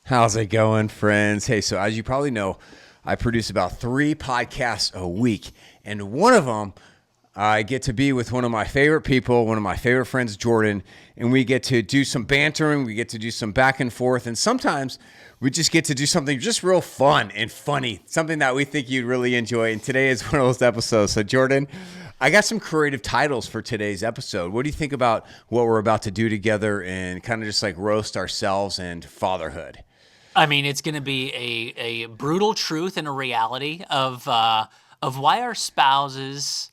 How's it going, friends? Hey, so as you probably know, I produce about 3 podcasts a week, and one of them, I get to be with one of my favorite people, one of my favorite friends, Jordan, and we get to do some bantering, we get to do some back and forth, and sometimes we just get to do something just real fun and funny, something that we think you'd really enjoy, and today is one of those episodes. So, Jordan, I got some creative titles for today's episode. What do you think about what we're about to do together and kind of just like roast ourselves and fatherhood? I mean, it's going to be a brutal truth and a reality of why our spouses,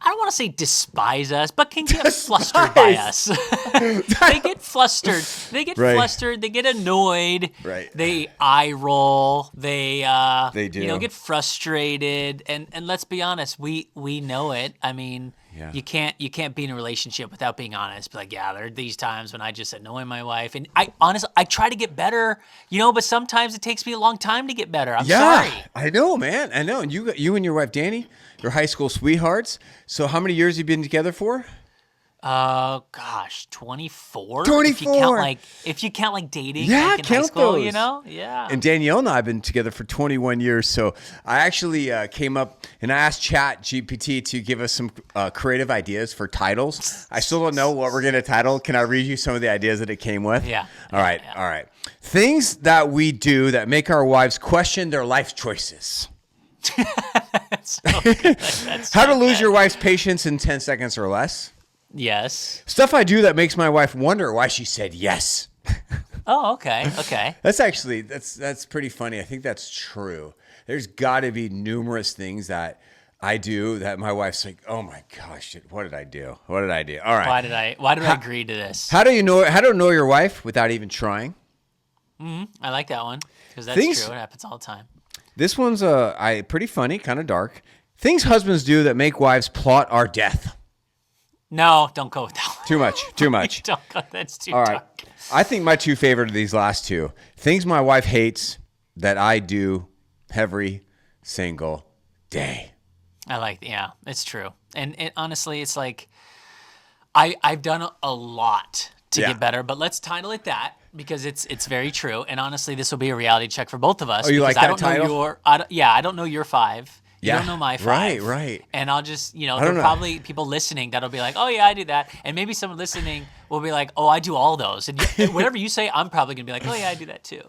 I don't want to say despise us, but can get flustered by us. They get flustered. They get flustered. They get annoyed. Right. They eye roll. They do. Get frustrated. And let's be honest, we know it. I mean, you can't be in a relationship without being honest. Be like, yeah, there are these times when I just annoy my wife, and I try to get better, but sometimes it takes me a long time to get better. I'm sorry. I know, man. I know. And you and your wife Danny, you're high school sweethearts. So how many years have you been together for? 24. 24. If you count like dating, yeah, in count high school, those. Yeah. And Danielle and I have been together for 21 years. So I actually came up and I asked Chat GPT to give us some creative ideas for titles. I still don't know what we're going to title. Can I read you some of the ideas that it came with? Yeah. All right. Things that we do that make our wives question their life choices. That's so good. How to lose your wife's patience in 10 seconds or less. Yes. Stuff I do that makes my wife wonder why she said yes. Oh, okay. That's pretty funny. I think that's true. There's got to be numerous things that I do that my wife's like, oh my gosh, what did I do? All right. Why did I agree to this? How to know your wife without even trying? I like that one because that's true. It happens all the time. This one's pretty funny, kind of dark. Things husbands do that make wives plot our death. No, don't go with that one. Too much. Don't go. That's too All dark. right. I think my 2 favorite are these last 2. Things my wife hates that I do every single day. It's true. And honestly, it's like I've done a lot to get better, but let's title it that because it's very true. And honestly, this will be a reality check for both of us. Oh, you like that title? I don't know your 5. You Yeah. don't know my 5. Right. And I'll just, there are probably people listening that'll be like, oh, yeah, I do that. And maybe someone listening will be like, oh, I do all those. And whatever you say, I'm probably going to be like, oh, yeah, I do that too.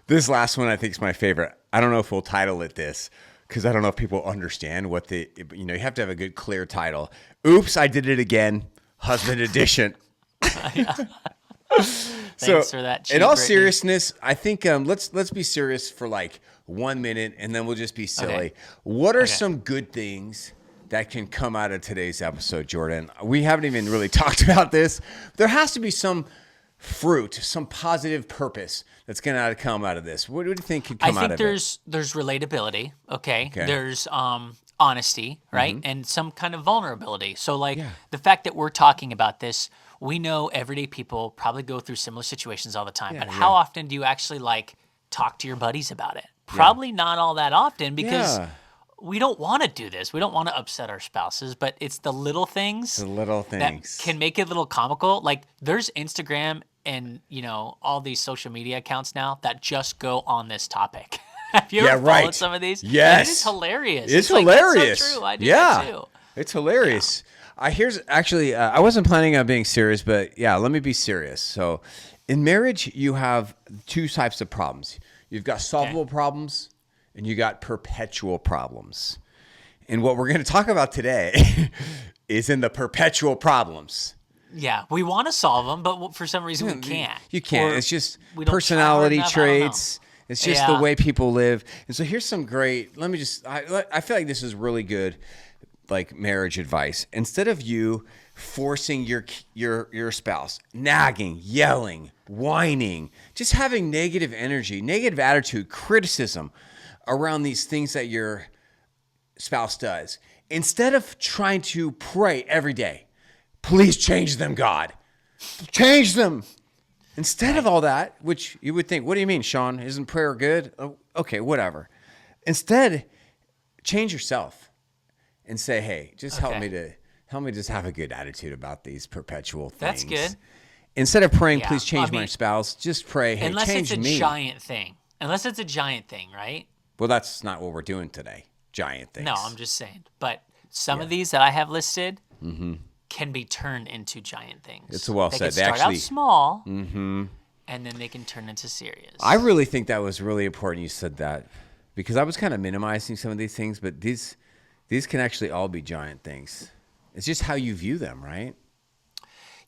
This last one I think is my favorite. I don't know if we'll title it this because I don't know if people understand what you have to have a good, clear title. Oops, I did it again. Husband edition. Thanks for that. In all seriousness, I think let's be serious for like 1 minute, and then we'll just be silly. Okay. What are some good things that can come out of today's episode, Jordan? We haven't even really talked about this. There has to be some fruit, some positive purpose that's going to come out of this. What do you think could come out of it? I think there's relatability. Okay. There's honesty, right, and some kind of vulnerability. So the fact that we're talking about this. We know everyday people probably go through similar situations all the time, but how often do you actually talk to your buddies about it? Probably not all that often because we don't want to do this. We don't want to upset our spouses, but it's the little things that can make it a little comical. Like there's Instagram and, all these social media accounts now that just go on this topic. Have you ever followed some of these? Yes. And it is hilarious. It's hilarious. That's so true. I do that too. It's hilarious. Yeah. I wasn't planning on being serious, but let me be serious. So in marriage, you have 2 types of problems. You've got solvable problems and you got perpetual problems. And what we're going to talk about today is in the perpetual problems. Yeah, we want to solve them, but for some reason we can't. You can't. It's just personality traits. It's just the way people live. And so here's some great, I feel like this is really good marriage advice. Instead of you forcing your spouse, nagging, yelling, whining, just having negative energy, negative attitude, criticism around these things that your spouse does, instead of trying to pray every day, please change them, God. Change them. Instead of all that, which you would think, what do you mean, Sean? Isn't prayer good? Oh, okay, whatever. Instead, change yourself. And say, hey, just help me to just have a good attitude about these perpetual things. That's good. instead of praying, please change my spouse, just pray, hey, change me. Unless it's a giant thing. Unless it's a giant thing, right? Well, that's not what we're doing today. Giant things. No, I'm just saying. But some of these that I have listed can be turned into giant things. It's well said. They start out small, and then they can turn into serious. I really think that was really important you said that, because I was kind of minimizing some of these things, but these can actually all be giant things. It's just how you view them, right?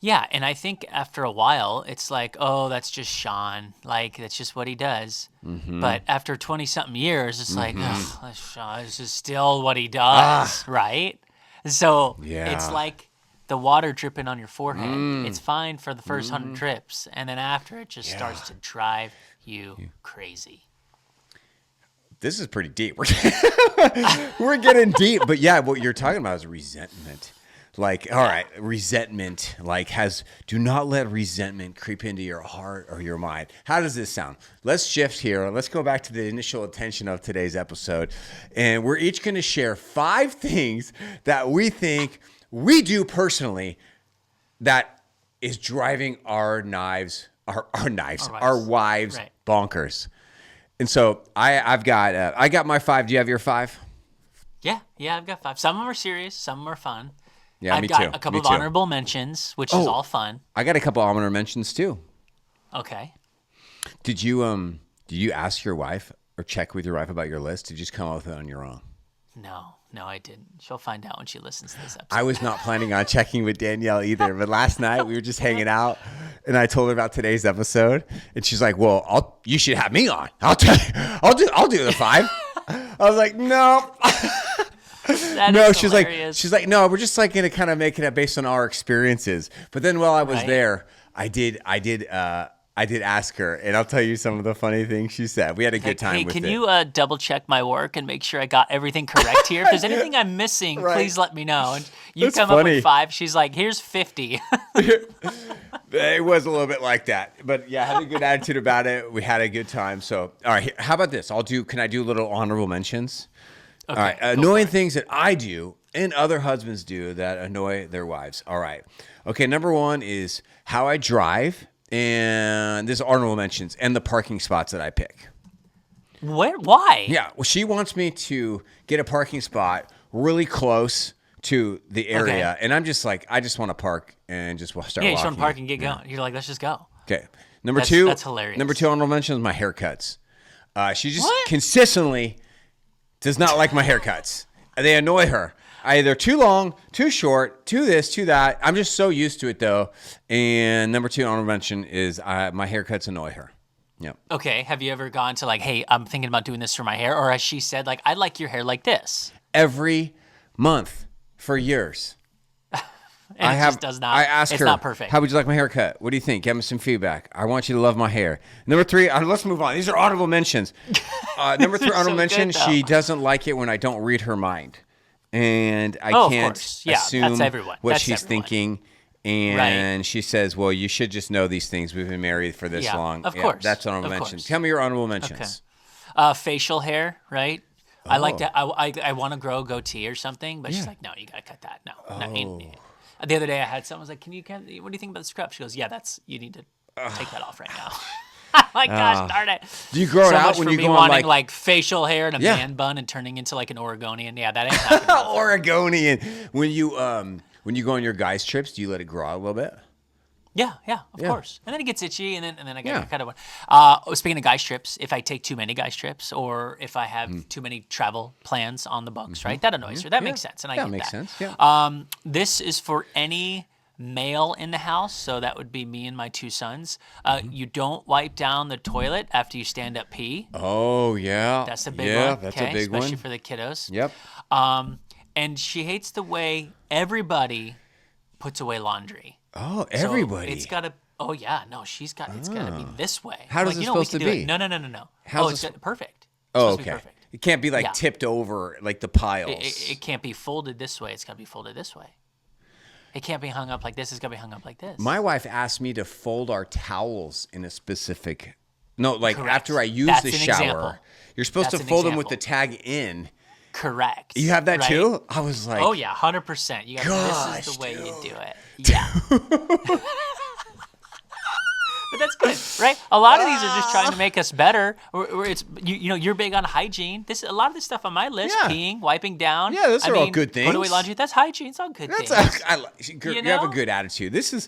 Yeah, and I think after a while, it's like, oh, that's just Sean. Like, that's just what he does. But after 20-something years, it's like, oh, that's Sean. This is still what he does, right? So it's like the water dripping on your forehead. It's fine for the first 100 trips, and then after, it just starts to drive you crazy. This is pretty deep. We're getting deep. But yeah, what you're talking about is resentment. Like, all right, resentment, do not let resentment creep into your heart or your mind. How does this sound? Let's shift here. Let's go back to the initial intention of today's episode. And we're each going to share 5 things that we think we do personally that is driving our wives bonkers. And so I got my 5. Do you have your 5? Yeah, I've got 5. Some of them are serious, some of them are fun. Yeah, I've got a couple of honorable mentions, which is all fun. I got a couple honorable mentions too. Okay. Did you ask your wife or check with your wife about your list? Did you just come up with it on your own? No, I didn't. She'll find out when she listens to this episode. I was not planning on checking with Danielle either, but last night we were just hanging out, and I told her about today's episode, and she's like, "Well, you should have me on. I'll tell you. I'll do the 5." I was like, "No." No, she's like, no, we're just like going to kind of make it based on our experiences. But then while I was there, I did ask her, and I'll tell you some of the funny things she said. We had a good time with it. Can you double check my work and make sure I got everything correct here? If there's anything I'm missing, please let me know. And you That's come funny. up with 5. She's like, here's 50. It was a little bit like that. But yeah, I had a good attitude about it. We had a good time. So, all right, how about this? Can I do little honorable mentions? Okay, all right, annoying things that I do and other husbands do that annoy their wives. All right. Okay, number 1 is how I drive, and this is honorable mentions, and the parking spots that I pick. Why? Yeah, well, she wants me to get a parking spot really close to the area, and I'm just like, I just want to park and just start walking. Yeah, you just want to park and get going. You're like, let's just go. Okay. Number 2. That's hilarious. Number 2 honorable mention is my haircuts. She just consistently does not like my haircuts. They annoy her. Either too long, too short, too this, too that. I'm just so used to it, though. And number 2 honorable mention is my haircuts annoy her. Yep. Okay. Have you ever gone to like, hey, I'm thinking about doing this for my hair? Or has she said like, I like your hair like this? Every month for years. And just does not. I ask her, it's not perfect. how would you like my haircut? What do you think? Give me some feedback. I want you to love my hair. Number 3, let's move on. These are honorable mentions. Number 3 honorable mention, she doesn't like it when I don't read her mind. And I can't assume what she's thinking. And she says, well, you should just know these things. We've been married for this long. Of course. That's honorable mentions. Tell me your honorable mentions. Okay. Facial hair, right? I like to. I want to grow a goatee or something, but she's like, no, you gotta cut that. No. The other day I had someone was like, what do you think about the scrub? She goes, yeah, you need to take that off right now. I'm like, gosh darn it. Do you grow it out when you go on like facial hair and a man bun and turning into like an Oregonian? Yeah, that ain't happening. Oregonian. When you go on your guys' trips, do you let it grow out a little bit? Yeah, of course. And then it gets itchy, and then I got to cut it. Speaking of guys' trips, if I take too many guys' trips, or if I have too many travel plans on the books, right? That annoys her. That makes sense, and I get that. That makes sense, yeah. This is for any male in the house, so that would be me and my 2 sons. You don't wipe down the toilet after you stand up pee. Oh, yeah. That's a big one. That's a big one. Especially for the kiddos. Yep. And she hates the way everybody puts away laundry. Oh, everybody. So it's got to. Oh yeah, no, it's got to be this way. How does it supposed to be? No. It's perfect. Oh, okay. Perfect. It can't be like tipped over like the piles. It can't be folded this way. It's got to be folded this way. It can't be hung up like this. It's got to be hung up like this. My wife asked me to fold our towels in a specific. No, like Correct. After I use the shower, example. You're supposed to fold them with the tag in. Correct. You have that too? I was like, oh yeah, 100%. This is the way you do it. Yeah. But that's good, right? A lot of these are just trying to make us better. Or it's you're big on hygiene. A lot of this stuff on my list: peeing, wiping down. Yeah, those are all good things. Put away laundry. That's hygiene. It's all good things. You have a good attitude. This is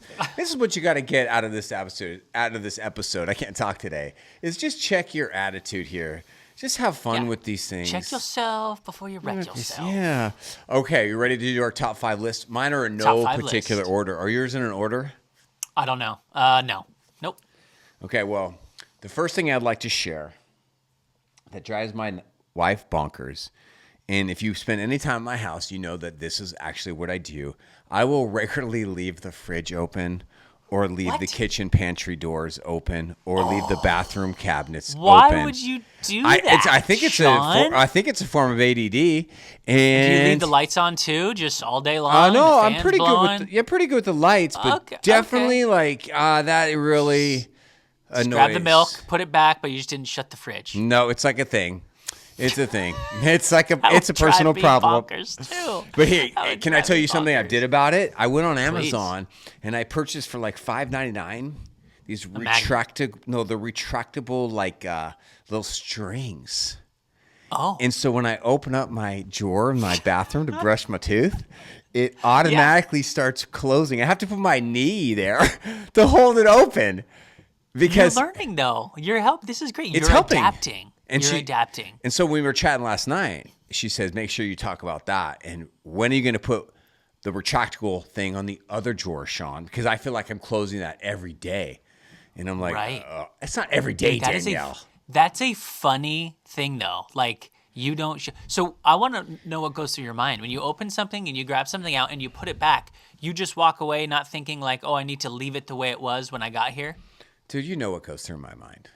what you got to get out of this episode. I can't talk today. Is just check your attitude here. Just have fun with these things. Check yourself before you wreck yourself. Yeah. Okay, you ready to do our top 5 list? Mine are in no particular order. Are yours in an order? I don't know. No. Nope. Okay, well, the first thing I'd like to share that drives my wife bonkers, and if you spend any time in my house, you know that this is actually what I do. I will regularly leave the fridge open, or leave the kitchen pantry doors open, or leave the bathroom cabinets open. Why would you do that? I think it's a form of ADD. And do you leave the lights on too, just all day long? No, I'm pretty good with the lights, but definitely that really annoys. Grab the milk, put it back, but you just didn't shut the fridge. No, it's like a thing. It's a thing. It's a personal problem. Too. But here, can I tell you something I did about it? I went on Amazon and I purchased for like $5.99 these retractable little strings. Oh. And so when I open up my drawer in my bathroom to brush my tooth, it automatically starts closing. I have to put my knee there to hold it open. Because you're learning though. This is great. It's You're helping. adapting. You're adapting. And so when we were chatting last night, she says, make sure you talk about that. And when are you going to put the retractable thing on the other drawer, Sean? Because I feel like I'm closing that every day. And I'm like, it's not every day, Danielle. That's a funny thing, though. Like, you don't... So I want to know what goes through your mind. When you open something and you grab something out and you put it back, you just walk away not thinking like, oh, I need to leave it the way it was when I got here? Dude, you know what goes through my mind.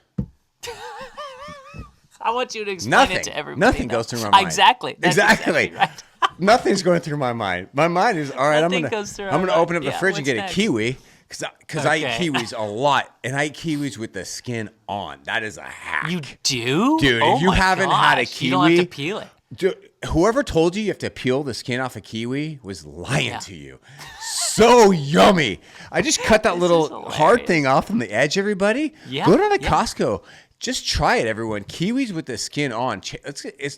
I want you to explain it to everybody. Nothing goes through my mind. Exactly. Exactly right. Nothing's going through my mind. My mind is, all right, I'm going to open up the fridge and get a kiwi because I eat kiwis a lot, and I eat kiwis with the skin on. That is a hack. You do? Dude, if you haven't had a kiwi. You don't have to peel it. Dude, whoever told you have to peel the skin off a kiwi was lying to you. So yummy. I just cut that little hard thing off from the edge, everybody. Yeah. Go down to Costco. Just try it, everyone. Kiwis with the skin on.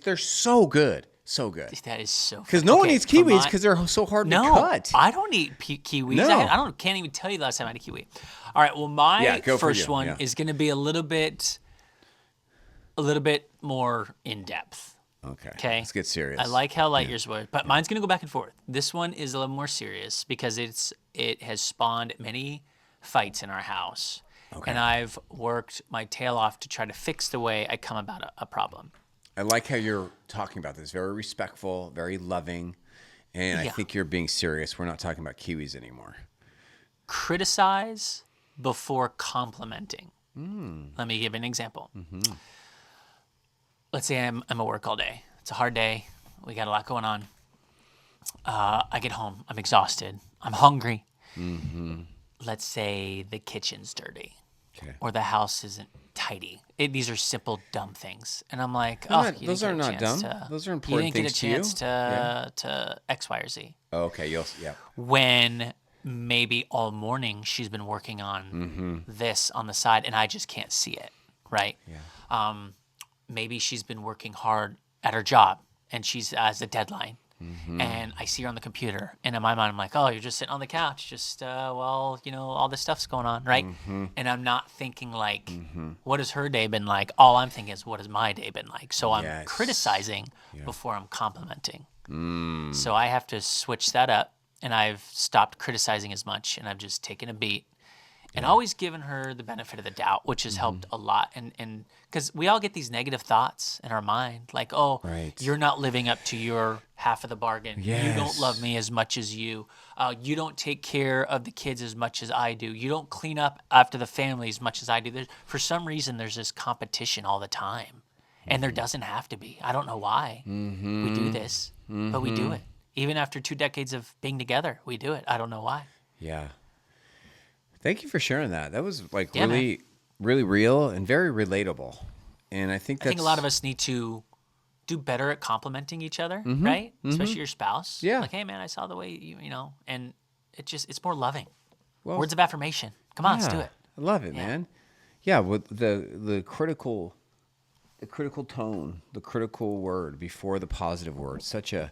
They're so good. So good. That is so. Because no one eats kiwis because they're so hard to cut. I don't eat kiwis. No. Can't even tell you the last time I had a kiwi. All right. Well, my first one is going to be a little bit more in depth. Okay. Let's get serious. I like how light yours was, but mine's going to go back and forth. This one is a little more serious because it has spawned many fights in our house. Okay. And I've worked my tail off to try to fix the way I come about a problem. I like how you're talking about this. Very respectful, very loving, and I think you're being serious. We're not talking about kiwis anymore. Criticize before complimenting. Let me give an example. Mm-hmm. Let's say I'm at work all day. It's a hard day. We got a lot going on. I get home. I'm exhausted. I'm hungry. Mm-hmm. Let's say the kitchen's dirty. Okay. Or the house isn't tidy. These are simple, dumb things. And I'm like, those are not dumb. Those are important things to you. You didn't get a chance to X, Y, or Z. Oh, okay. When maybe all morning she's been working on this on the side and I just can't see it, right? Yeah. Maybe she's been working hard at her job and she's has a deadline. Mm-hmm. And I see her on the computer, and in my mind, I'm like, "Oh, you're just sitting on the couch, just all this stuff's going on, right?" Mm-hmm. And I'm not thinking like, "What has her day been like?" All I'm thinking is, "What has my day been like?" So I'm criticizing before I'm complimenting. So I have to switch that up, and I've stopped criticizing as much, and I've just taken a beat, and always given her the benefit of the doubt, which has helped a lot. And because we all get these negative thoughts in our mind, like, "Oh, you're not living up to your half of the bargain. Yes. You don't love me as much as you. You don't take care of the kids as much as I do. You don't clean up after the family as much as I do." For some reason, there's this competition all the time, and there doesn't have to be. I don't know why we do this, but we do it. Even after 2 decades of being together, we do it. I don't know why. Yeah. Thank you for sharing that. That was really, really real and very relatable. And I think a lot of us need to do better at complimenting each other, right? Especially your spouse. Yeah. Like, "Hey, man, I saw the way you know," and it's more loving. Well, words of affirmation. Come on, let's do it. I love it, man. Yeah, with the critical tone, the critical word before the positive word. Such a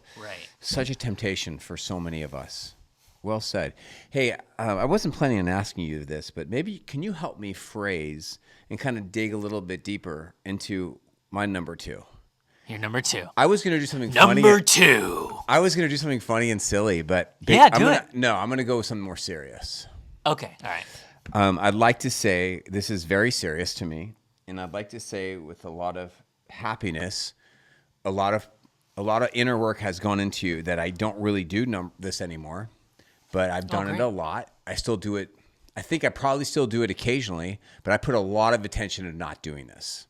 temptation for so many of us. Well said. Hey, I wasn't planning on asking you this, but maybe can you help me phrase and kind of dig a little bit deeper into my number 2? Your number 2. I was going to do something funny. Number 2. I was going to do something funny and silly, but do it. No, I'm going to go with something more serious. Okay. All right. I'd like to say this is very serious to me, and I'd like to say with a lot of happiness, a lot of inner work has gone into that. I don't really do this anymore, but I've done it a lot. I still do it. I think I probably still do it occasionally, but I put a lot of attention to not doing this.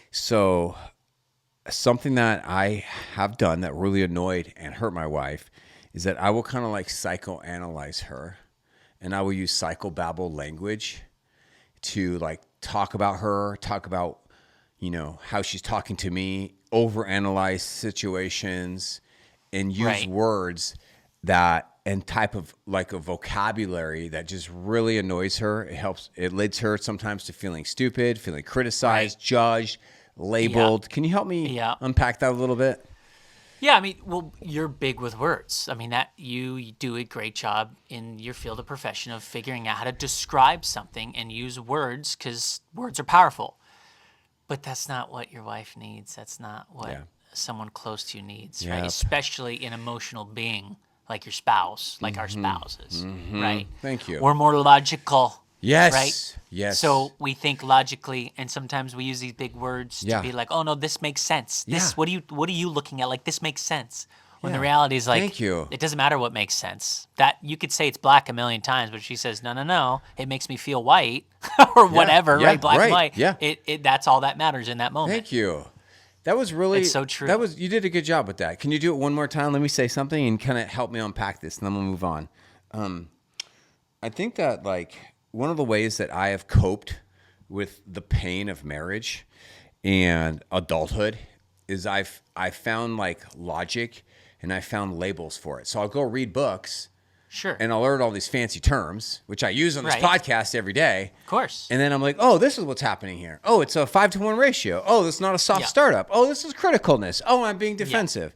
So something that I have done that really annoyed and hurt my wife is that I will kind of like psychoanalyze her, and I will use psychobabble language to like talk about her, talk about, how she's talking to me, overanalyze situations, and use words that and type of like a vocabulary that just really annoys her. It leads her sometimes to feeling stupid, feeling criticized, judged, labeled. Can you help me unpack that a little bit? Yeah, I mean, well, you're big with words. I mean, that you do a great job in your field of profession of figuring out how to describe something and use words, because words are powerful. But that's not what your wife needs. That's not what someone close to you needs, right? Especially an emotional being like your spouse, like our spouses, right? Thank you. We're more logical. Yes. Right? Yes. So we think logically, and sometimes we use these big words to be like, "Oh no, this makes sense. This, what are you looking at? Like, this makes sense." When the reality is like, Thank you. It doesn't matter what makes sense. That you could say it's black a million times, but she says, "No, it makes me feel white," or whatever, right? Black and white. Yeah. It that's all that matters in that moment. Thank you. That was really It's so true. You did a good job with that. Can you do it one more time? Let me say something and kind of help me unpack this, and then we'll move on. I think that like one of the ways that I have coped with the pain of marriage and adulthood is I found like logic, and I found labels for it. So I'll go read books. Sure. And I'll learn all these fancy terms, which I use on this podcast every day. Of course. And then I'm like, oh, this is what's happening here. Oh, it's a 5-to-1 ratio. Oh, this is not a soft startup. Oh, this is criticalness. Oh, I'm being defensive.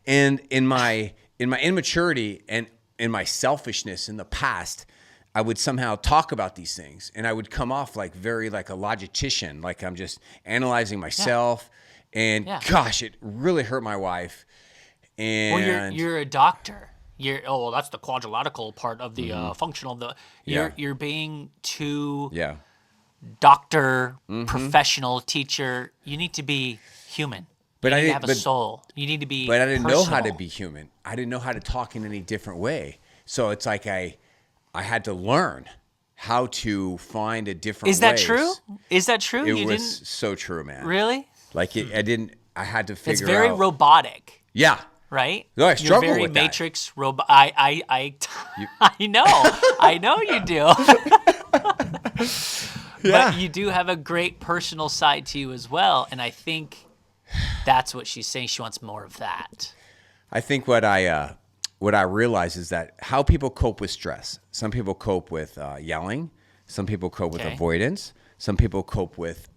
And in my immaturity and in my selfishness in the past, I would somehow talk about these things, and I would come off like very like a logician, like I'm just analyzing myself. And gosh, it really hurt my wife. And well, you're a doctor. That's the quadrilateral part of the functional. You're being too doctor, professional, teacher. You need to be human. But you need to have a soul. You need to be. But I didn't personal. know how to be human. I didn't know how to talk in any different way. So it's like I had to learn how to find a different. Is that true? Is that true? It was so true, man. Really? Like I had to figure out. It's very robotic. Yeah. Right? No, I struggle You're very with that. Matrix robot. I know. I know you do. But you do have a great personal side to you as well, and I think that's what she's saying. She wants more of that. I think what I realize is that how people cope with stress. Some people cope with yelling. Some people cope with avoidance. Some people cope with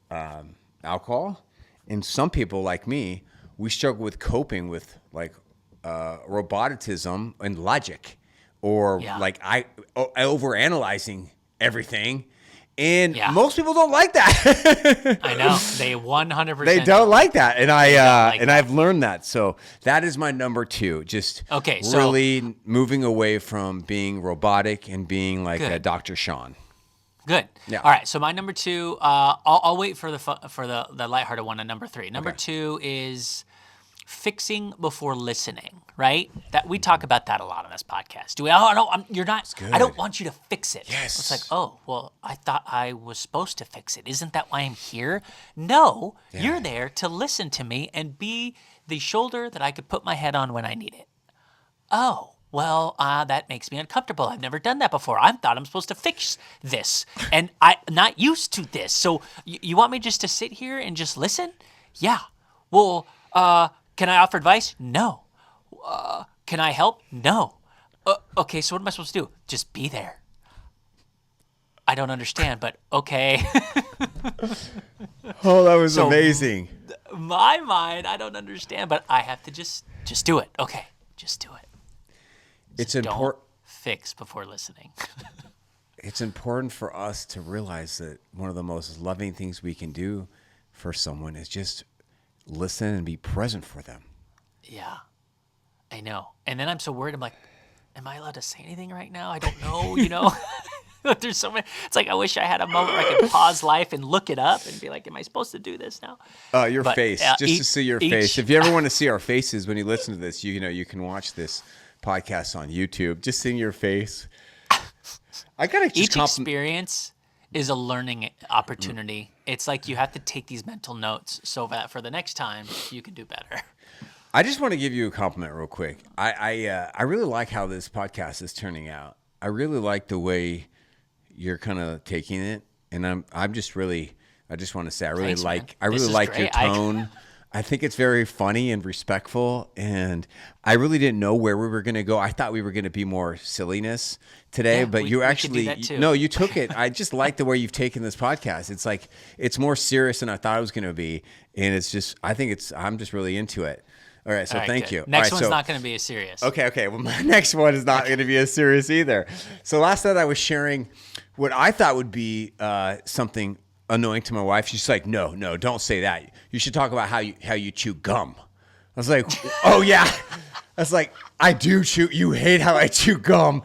alcohol. And some people, like me, we struggle with coping with like roboticism and logic, or like I overanalyzing everything. And most people don't like that. I know. They 100%. They don't like that. And I've learned that. So that is my number 2. Just really moving away from being robotic and being like a Dr. Sean. Good. Yeah. All right. So my number 2, I'll wait for the lighthearted one on number 3. Number 2 is fixing before listening, right? That we talk about that a lot on this podcast. Do we? Oh no, you're not. I don't want you to fix it. Yes. It's like, oh well, I thought I was supposed to fix it. Isn't that why I'm here? No, you're there to listen to me and be the shoulder that I could put my head on when I need it. Oh. Well, that makes me uncomfortable. I've never done that before. I thought I'm supposed to fix this, and I'm not used to this. So you want me just to sit here and just listen? Yeah. Well, can I offer advice? No. Can I help? No. Okay, so what am I supposed to do? Just be there. I don't understand, but okay. Oh, that was amazing. My mind, I don't understand, but I have to just do it. Okay, just do it. It's important. Fix before listening. It's important for us to realize that one of the most loving things we can do for someone is just listen and be present for them. Yeah, I know. And then I'm so worried. I'm like, am I allowed to say anything right now? I don't know, you know? There's so many. It's like I wish I had a moment where I could pause life and look it up and be like, am I supposed to do this now? Your face, just to see your face. If you ever want to see our faces when you listen to this, you can watch this podcast on YouTube. Just seeing your face. I gotta just each experience is a learning opportunity. It's like you have to take these mental notes so that for the next time you can do better. I just want to give you a compliment real quick. I really like how this podcast is turning out. I really like the way you're kind of taking it, and I'm just really. I just want to say I really like your tone. I think it's very funny and respectful, and I really didn't know where we were going to go. I thought we were going to be more silliness today, but you actually you took it. I just like the way you've taken this podcast. It's like it's more serious than I thought it was going to be, and it's just I'm just really into it. All right, so thank you. Next one's not going to be as serious. Okay. Well, my next one is not going to be as serious either. So last night I was sharing what I thought would be something annoying to my wife. She's like, no, don't say that. You should talk about how you chew gum. I was like, oh yeah. I was like, I do chew. You hate how I chew gum.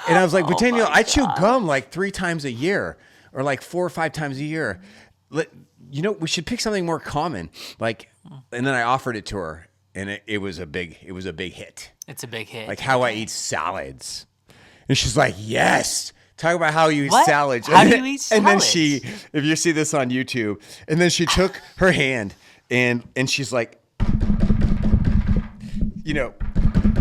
And I was like, but Daniel, I chew gum like 3 times a year or like 4 or 5 times a year. We should pick something more common. And then I offered it to her. And it was a big hit. It's a big hit. Like how I eat salads. And she's like, yes. Talk about how you eat salads. How do you eat salads? And then if you see this on YouTube, and then she took her hand and she's like,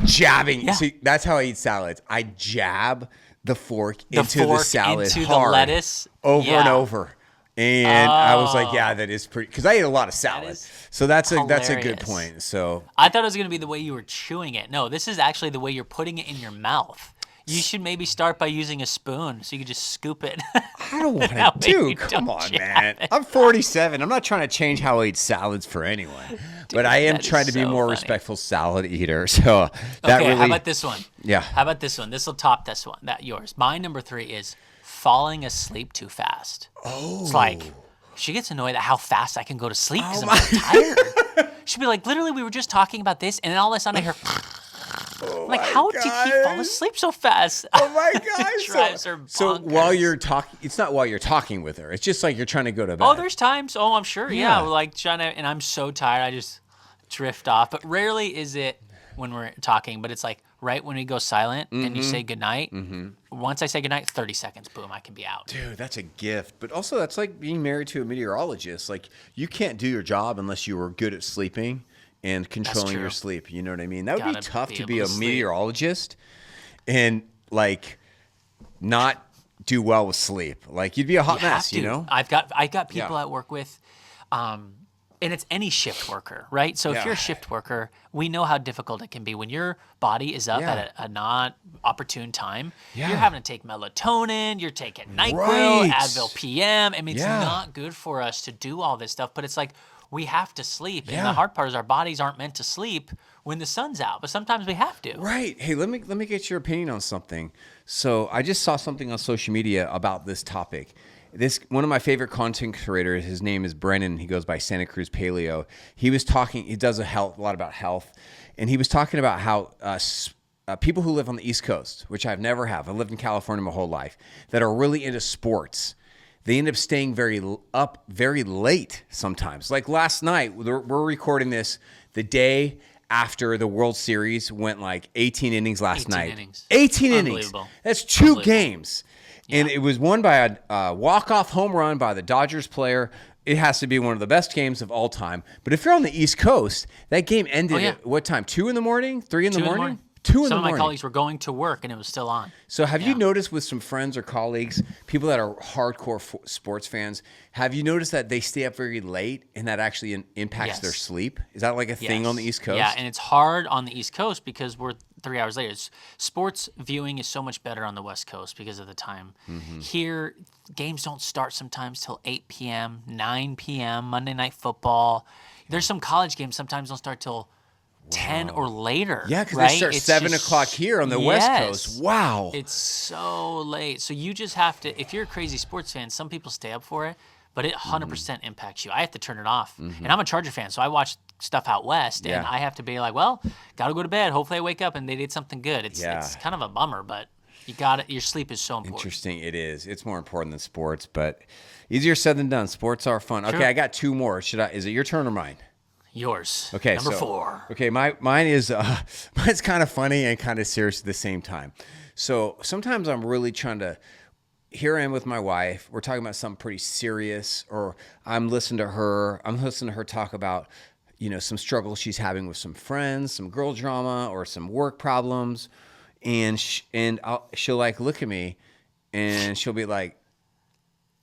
jabbing. Yeah. See, that's how I eat salads. I jab the fork into the salad into hard, the lettuce over and over. And I was like, yeah, that is pretty, because I eat a lot of salad. So that's a good point. So I thought it was going to be the way you were chewing it. No, this is actually the way you're putting it in your mouth. You should maybe start by using a spoon so you can just scoop it. I don't want to do. Come on, man. I'm 47. I'm not trying to change how I eat salads for anyone. Dude, but I am trying to be more respectful salad eater. So that really. How about this one? Yeah. How about this one? This will top this one. Yours. My number 3 is falling asleep too fast. Oh. It's like she gets annoyed at how fast I can go to sleep because I'm so tired. She'll be like, literally, we were just talking about this, and then all of a sudden I hear. I'm like, how do you keep falling asleep so fast? Oh my gosh. It drives her bonkers. So while you're talking, it's not while you're talking with her. It's just like you're trying to go to bed. Oh, there's times. Oh, I'm sure. Yeah. Like trying to, and I'm so tired. I just drift off. But rarely is it when we're talking, but it's like right when we go silent and you say goodnight. Mm-hmm. Once I say goodnight, 30 seconds, boom, I can be out. Dude, that's a gift. But also that's like being married to a meteorologist. Like you can't do your job unless you were good at sleeping and controlling your sleep. You know what I mean? That would be tough to be a meteorologist and like not do well with sleep. Like you'd be a hot mess, you know? I've got people I work with, and it's any shift worker, right? So if you're a shift worker, we know how difficult it can be when your body is up at a not opportune time. You're having to take melatonin, you're taking NyQuil, Advil PM. I mean, it's not good for us to do all this stuff, but it's like, we have to sleep. And the hard part is our bodies aren't meant to sleep when the sun's out, but sometimes we have to. Right. Hey, let me get your opinion on something. So I just saw something on social media about this topic. One of my favorite content creators, his name is Brennan. He goes by Santa Cruz Paleo. He was talking, he does a lot about health, and he was talking about how people who live on the East Coast, which I've never have, I've lived in California my whole life, that are really into sports, they end up staying very late sometimes. Like last night, we're recording this the day after the World Series went like 18 innings last night. 18 innings. That's 2 games. Yeah. And it was won by a walk-off home run by the Dodgers player. It has to be one of the best games of all time. But if you're on the East Coast, that game ended at what time? 2 in the morning? 3 in the morning? 2 in the morning. Some of my colleagues were going to work and it was still on. So have you noticed with some friends or colleagues, people that are hardcore sports fans, have you noticed that they stay up very late and that actually impacts their sleep? Is that like a thing on the East Coast? Yeah, and it's hard on the East Coast because we're 3 hours later. Sports viewing is so much better on the West Coast because of the time. Here, games don't start sometimes till 8 p.m., 9 p.m., Monday Night Football. There's some college games sometimes don't start till 10 or later. Yeah, because they start 7 o'clock here on the West Coast. Wow. It's so late. So you just have to, if you're a crazy sports fan, some people stay up for it, but it 100% impacts you. I have to turn it off. And I'm a Charger fan, so I watch stuff out West, and I have to be like, well, got to go to bed. Hopefully I wake up and they did something good. It's kind of a bummer, but you got it. Your sleep is so important. Interesting. It is. It's more important than sports, but easier said than done. Sports are fun. Sure. Okay, I got 2 more. Is it your turn or mine? Yours. Okay, Number 4. Okay, mine is mine's kind of funny and kind of serious at the same time. So sometimes I'm really trying to. Here I am with my wife. We're talking about something pretty serious, or I'm listening to her talk about, some struggles she's having with some friends, some girl drama, or some work problems, and she'll like look at me, and she'll be like,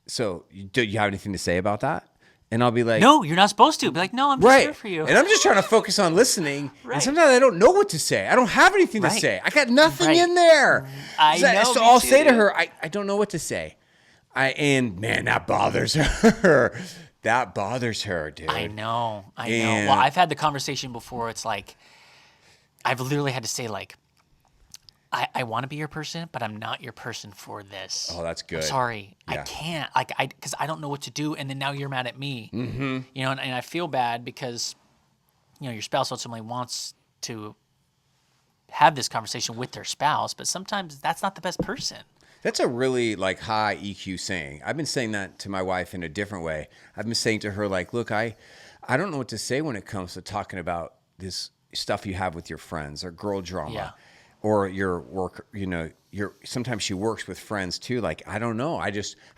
"So, do you have anything to say about that?" And I'll be like, no, you're not supposed to. Be like, no, I'm just here for you. And I'm just trying to focus on listening. And sometimes I don't know what to say. I don't have anything to say. I got nothing in there. I know. So I'll say to her, I don't know what to say. And man, that bothers her. That bothers her, dude. I know. Well, I've had the conversation before. It's like, I've literally had to say like, I want to be your person, but I'm not your person for this. Oh, that's good. I'm sorry. I can't. Because I don't know what to do, and then now you're mad at me. And I feel bad because, your spouse ultimately wants to have this conversation with their spouse, but sometimes that's not the best person. That's a really high EQ saying. I've been saying that to my wife in a different way. I've been saying to her look, I don't know what to say when it comes to talking about this stuff you have with your friends or girl drama. Yeah. Or your work, sometimes she works with friends too. I don't know. I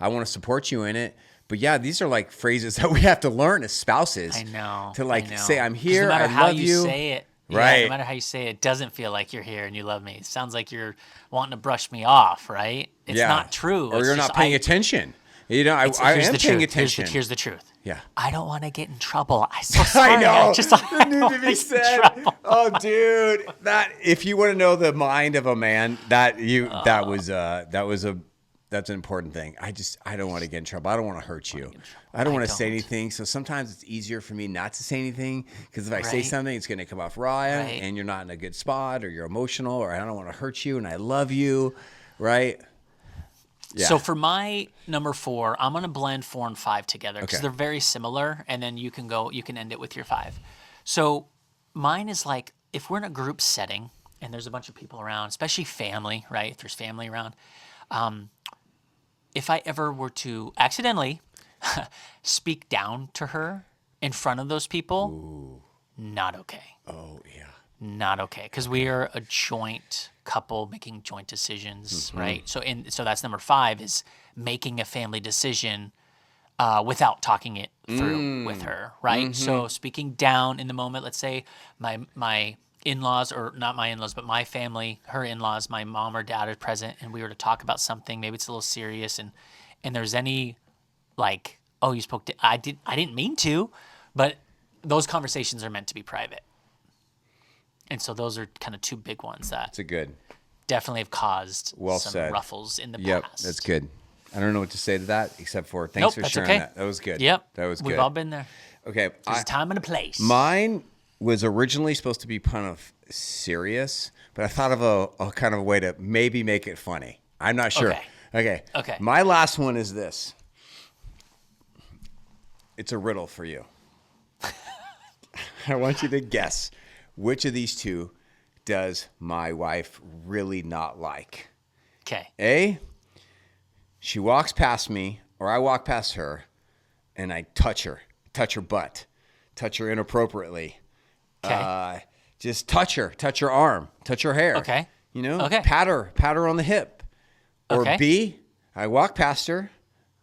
want to support you in it. But yeah, these are phrases that we have to learn as spouses. I know. To say, I'm here, no matter I how love you. Say it, right. No matter how you say it, it doesn't feel like you're here and you love me. It sounds like you're wanting to brush me off, right? It's not true. Or you're not paying attention. I am paying attention. Here's the truth. Yeah. I don't want to get in trouble. I'm so sorry. I know. I need to be said. Oh, dude, if you want to know the mind of a man, that's an important thing. I don't want to get in trouble. I don't want to hurt you. I don't want to say anything. So sometimes it's easier for me not to say anything because if I say something, it's going to come off raw and you're not in a good spot or you're emotional or I don't want to hurt you and I love you, right? Yeah. So for my number 4, I'm going to blend 4 and 5 together because they're very similar, and then you can end it with your 5. So mine is if we're in a group setting and there's a bunch of people around, especially family, right? If there's family around, if I ever were to accidentally speak down to her in front of those people, not okay. Oh, yeah. Not okay, because we are a joint couple making joint decisions, right? So that's number 5 is making a family decision without talking it through with her, right? So speaking down in the moment, let's say my in-laws, or not my in-laws, but my family, her in-laws, my mom or dad are present, and we were to talk about something, maybe it's a little serious, and there's any oh, you spoke to, I didn't mean to, but those conversations are meant to be private. And so those are kind of 2 big ones that definitely have caused some ruffles in the past. Yep, that's good. I don't know what to say to that except for thanks for sharing that. That was good. Yep. That was good. We've all been there. Okay. There's a time and a place. Mine was originally supposed to be kind of serious, but I thought of a kind of a way to maybe make it funny. I'm not sure. Okay. My last one is this. It's a riddle for you. I want you to guess. Which of these 2 does my wife really not like? Okay. A, she walks past me, or I walk past her, and I touch her butt, touch her inappropriately. Okay. Just touch her arm, touch her hair. Okay. Pat her on the hip. Or B, I walk past her,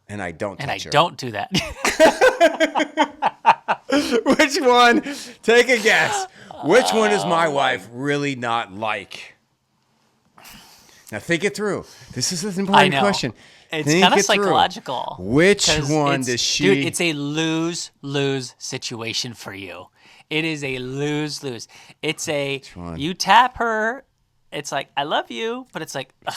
and I don't touch her. And I don't do that. Which one? Take a guess. Which one does my wife really not like? Now think it through. This is an important question. It's kind of psychological. Which one does she... Dude, it's a lose-lose situation for you. It is a lose-lose. It's a... You tap her, it's like, I love you, but it's like, ugh.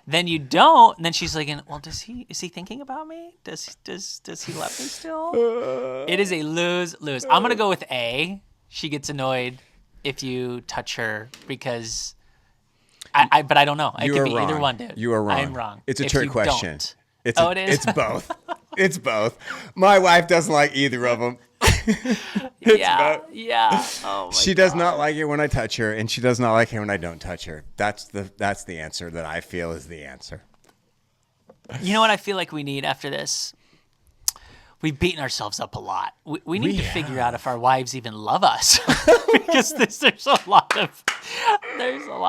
Then you don't, and then she's like, well, is he thinking about me? Does he love me still? It is a lose-lose. I'm going to go with A. She gets annoyed if you touch her because... but I don't know. It could be either one, dude. You are wrong. I'm wrong. It's a trick question. It is? It's both. It's both. My wife doesn't like either of them. Yeah. Oh my She does not like it when I touch her, and she does not like it when I don't touch her. That's the answer that I feel is the answer. You know what I feel like we need after this? We've beaten ourselves up a lot. We need to figure out if our wives even love us because there's a lot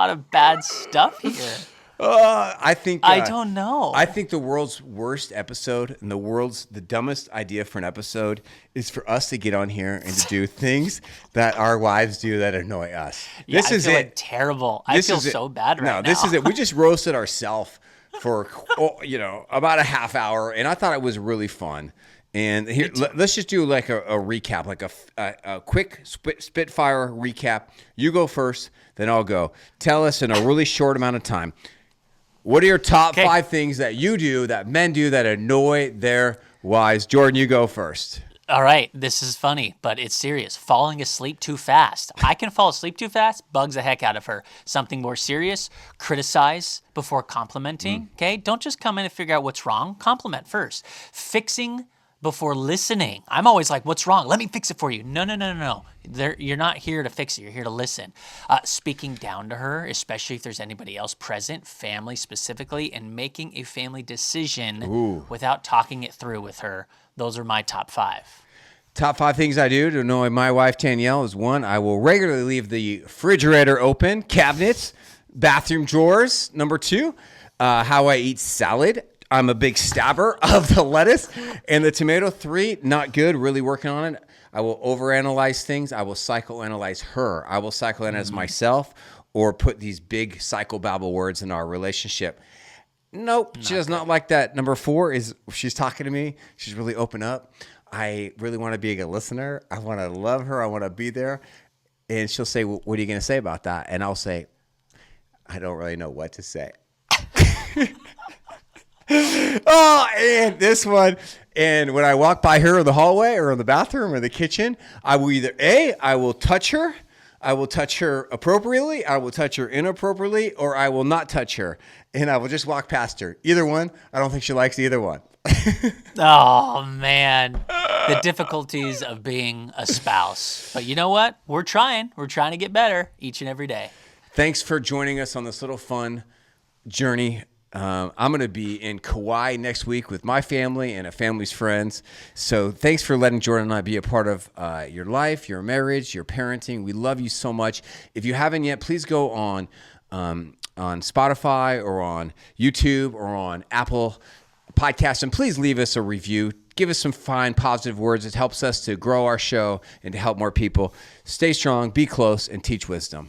of bad stuff here. I think I don't know. I think the world's worst episode and the dumbest idea for an episode is for us to get on here and to do things that our wives do that annoy us. Yeah, I feel like terrible. I feel so bad right now. No, this is it. We just roasted ourselves for about a half hour, and I thought it was really fun. And here, let's just do like a recap, like a quick spitfire recap. You go first, then I'll go. Tell us in a really short amount of time. What are your top 5 things that you do, that men do, that annoy their wives? Jordan, you go first. All right. This is funny, but it's serious. Falling asleep too fast. I can fall asleep too fast, bugs the heck out of her. Something more serious, criticize before complimenting, okay? Don't just come in and figure out what's wrong. Compliment first. Fixing before listening. I'm always like, what's wrong? Let me fix it for you. No. You're not here to fix it. You're here to listen. Speaking down to her, especially if there's anybody else present, family specifically, and making a family decision without talking it through with her. Those are my top 5. Top 5 things I do to annoy my wife, Danielle, is 1, I will regularly leave the refrigerator open, cabinets, bathroom drawers. Number 2, how I eat salad. I'm a big stabber of the lettuce and the tomato. 3, not good, really working on it. I will overanalyze things. I will psychoanalyze her. I will psychoanalyze myself or put these big psychobabble words in our relationship. Nope, she does not like that. Number 4 is she's talking to me. She's really open up. I really want to be a listener. I want to love her. I want to be there. And she'll say, well, what are you going to say about that? And I'll say, I don't really know what to say. Oh, and this one. And when I walk by her in the hallway or in the bathroom or the kitchen, I will either I will touch her. I will touch her appropriately. I will touch her inappropriately, or I will not touch her. And I will just walk past her. Either one. I don't think she likes either one. Oh, man. The difficulties of being a spouse. But you know what? We're trying. We're trying to get better each and every day. Thanks for joining us on this little fun journey. I'm going to be in Kauai next week with my family and a family's friends. So thanks for letting Jordan and I be a part of your life, your marriage, your parenting. We love you so much. If you haven't yet, please go on Spotify or on YouTube or on Apple Podcasts, and please leave us a review. Give us some fine, positive words. It helps us to grow our show and to help more people. Stay strong, be close, and teach wisdom.